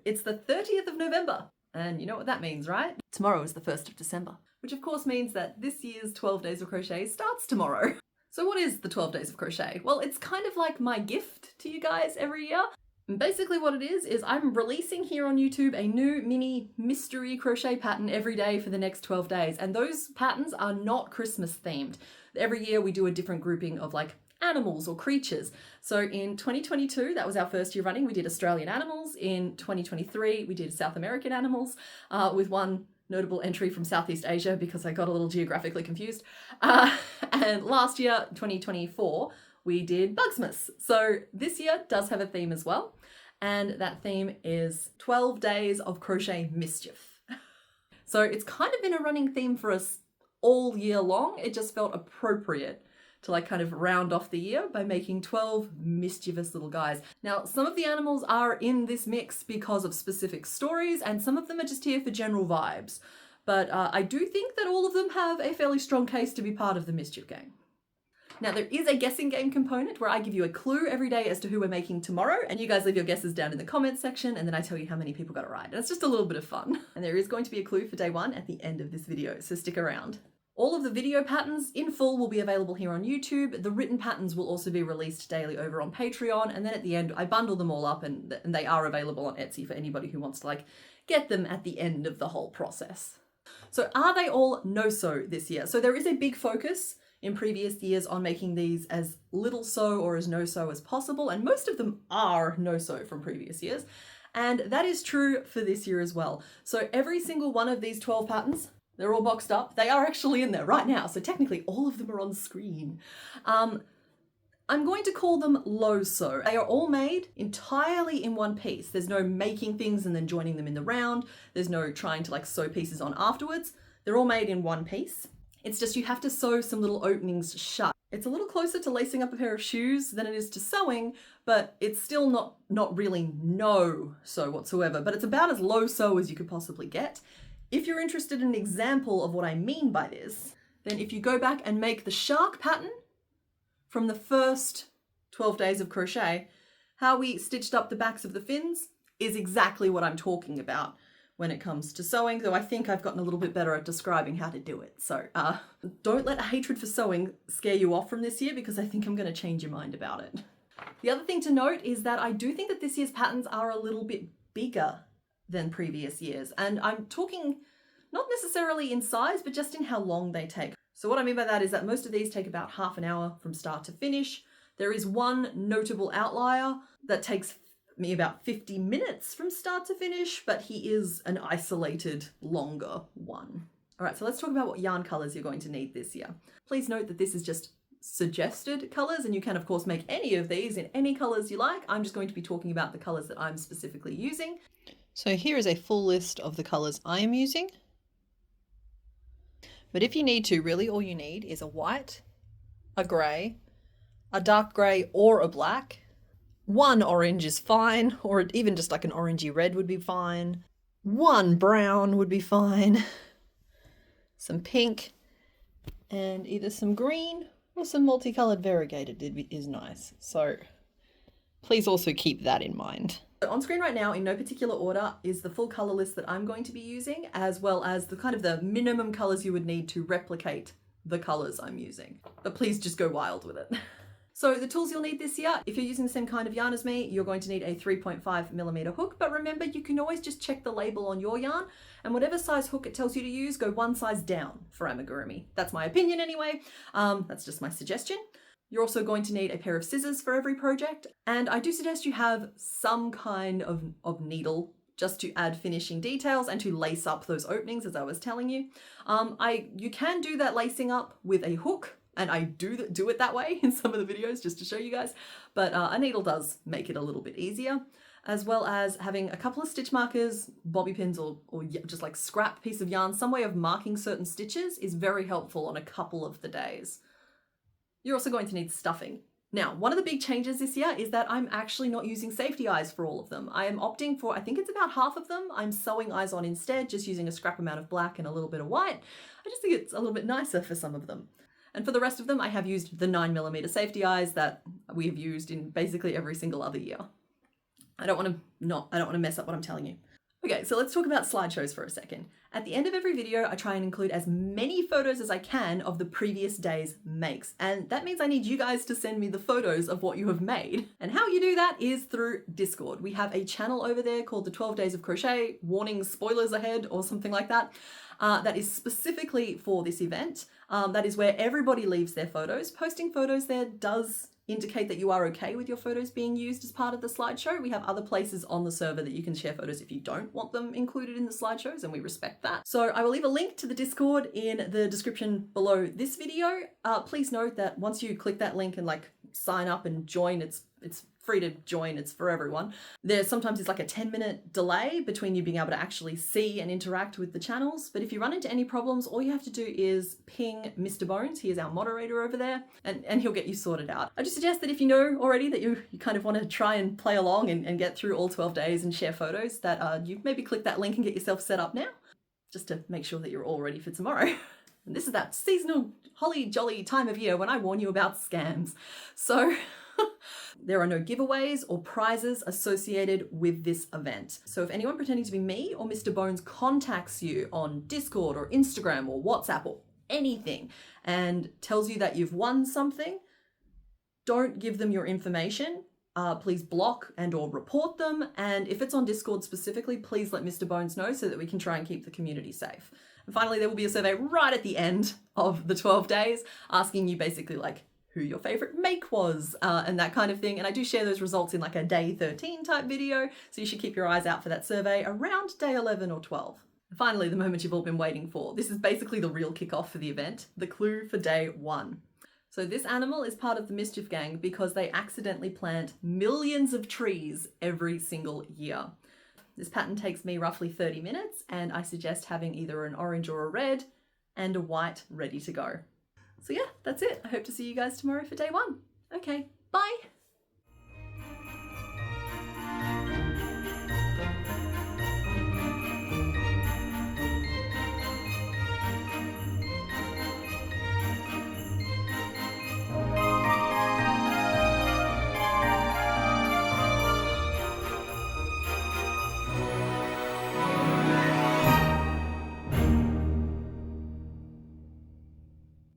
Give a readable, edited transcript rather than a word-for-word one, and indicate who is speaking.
Speaker 1: it's the 30th of November. And you know what that means, right? Tomorrow is the 1st of December, which of course means that this year's 12 Days of Crochet starts tomorrow. So what is the 12 Days of Crochet? Well, it's kind of like my gift to you guys every year. And basically what it is I'm releasing here on YouTube a new mini mystery crochet pattern every day for the next 12 days. And those patterns are not Christmas themed. Every year we do a different grouping of like animals or creatures. So in 2022, that was our first year running, we did Australian animals. In 2023, we did South American animals, with one notable entry from Southeast Asia because I got a little geographically confused. And last year, 2024, we did Bugsmas. So this year does have a theme as well. And that theme is 12 Days of Crochet Mischief. So it's kind of been a running theme for us all year long. It just felt appropriate to like kind of round off the year by making 12 mischievous little guys. Now, some of the animals are in this mix because of specific stories, and some of them are just here for general vibes. But I do think that all of them have a fairly strong case to be part of the mischief gang. Now, there is a guessing game component where I give you a clue every day as to who we're making tomorrow, and you guys leave your guesses down in the comments section, and then I tell you how many people got it right. And it's just a little bit of fun. And there is going to be a clue for day one at the end of this video, so stick around. All of the video patterns in full will be available here on YouTube. The written patterns will also be released daily over on Patreon. And then at the end, I bundle them all up and they are available on Etsy for anybody who wants to like get them at the end of the whole process. So are they all no-sew this year? So there is a big focus in previous years on making these as little sew or as no-sew as possible. And most of them are no-sew from previous years. And that is true for this year as well. So every single one of these 12 patterns, they're all boxed up. They are actually in there right now. So technically all of them are on screen. I'm going to call them low sew. They are all made entirely in one piece. There's no making things and then joining them in the round. There's no trying to like sew pieces on afterwards. They're all made in one piece. It's just you have to sew some little openings shut. It's a little closer to lacing up a pair of shoes than it is to sewing, but it's still not really no sew whatsoever. But it's about as low sew as you could possibly get. If you're interested in an example of what I mean by this, then if you go back and make the shark pattern from the first 12 days of crochet, how we stitched up the backs of the fins is exactly what I'm talking about when it comes to sewing, though I think I've gotten a little bit better at describing how to do it. So don't let a hatred for sewing scare you off from this year, because I think I'm going to change your mind about it. The other thing to note is that I do think that this year's patterns are a little bit bigger than previous years. And I'm talking not necessarily in size, but just in how long they take. So what I mean by that is that most of these take about half an hour from start to finish. There is one notable outlier that takes me about 50 minutes from start to finish, but he is an isolated, longer one. All right, so let's talk about what yarn colors you're going to need this year. Please note that this is just suggested colors, and you can of course make any of these in any colors you like. I'm just going to be talking about the colors that I'm specifically using.
Speaker 2: So here is a full list of the colors I am using. But if you need to, really all you need is a white, a grey, a dark grey or a black. One orange is fine, or even just like an orangey red would be fine. One brown would be fine. Some pink, and either some green or some multicolored variegated is nice. So please also keep that in mind.
Speaker 1: On screen right now, in no particular order, is the full color list that I'm going to be using, as well as the kind of the minimum colors you would need to replicate the colors I'm using. But please just go wild with it. So the tools you'll need this year, if you're using the same kind of yarn as me, you're going to need a 3.5mm hook. But remember, you can always just check the label on your yarn, and whatever size hook it tells you to use, go one size down for amigurumi. That's my opinion anyway. That's just my suggestion. You're also going to need a pair of scissors for every project, and I do suggest you have some kind of needle just to add finishing details and to lace up those openings, as I was telling you. You can do that lacing up with a hook, and I do it that way in some of the videos just to show you guys, but a needle does make it a little bit easier, as well as having a couple of stitch markers, bobby pins, or just like scrap piece of yarn. Some way of marking certain stitches is very helpful on a couple of the days. You're also going to need stuffing. Now, one of the big changes this year is that I'm actually not using safety eyes for all of them. I am opting for, I think it's about half of them, I'm sewing eyes on instead, just using a scrap amount of black and a little bit of white. I just think it's a little bit nicer for some of them. And for the rest of them, I have used the 9mm safety eyes that we have used in basically every single other year. I don't want to mess up what I'm telling you. Okay, so let's talk about slideshows for a second. At the end of every video, I try and include as many photos as I can of the previous day's makes. And that means I need you guys to send me the photos of what you have made. And how you do that is through Discord. We have a channel over there called the 12 Days of Crochet, warning spoilers ahead or something like that. That is specifically for this event. That is where everybody leaves their photos. Posting photos there does indicate that you are okay with your photos being used as part of the slideshow. We have other places on the server that you can share photos if you don't want them included in the slideshows, and we respect that. So I will leave a link to the Discord in the description below this video. Please note that once you click that link and like sign up and join, it's free to join, it's for everyone. There sometimes is like a 10-minute delay between you being able to actually see and interact with the channels. But if you run into any problems, all you have to do is ping Mr. Bones. He is our moderator over there, and he'll get you sorted out. I just suggest that if you know already that you kind of want to try and play along and get through all 12 days and share photos, that you maybe click that link and get yourself set up now, just to make sure that you're all ready for tomorrow. And this is that seasonal holly jolly time of year when I warn you about scams. So there are no giveaways or prizes associated with this event. So if anyone pretending to be me or Mr. Bones contacts you on Discord or Instagram or WhatsApp or anything and tells you that you've won something, don't give them your information. Please block and or report them. And if it's on Discord specifically, please let Mr. Bones know so that we can try and keep the community safe. And finally, there will be a survey right at the end of the 12 days asking you basically like who your favorite make was and that kind of thing. And I do share those results in like a day 13 type video. So you should keep your eyes out for that survey around day 11 or 12. And finally, the moment you've all been waiting for. This is basically the real kickoff for the event, the clue for day 1. So this animal is part of the Mischief Gang because they accidentally plant millions of trees every single year. This pattern takes me roughly 30 minutes, and I suggest having either an orange or a red and a white ready to go. So yeah, that's it. I hope to see you guys tomorrow for day 1. Okay, bye.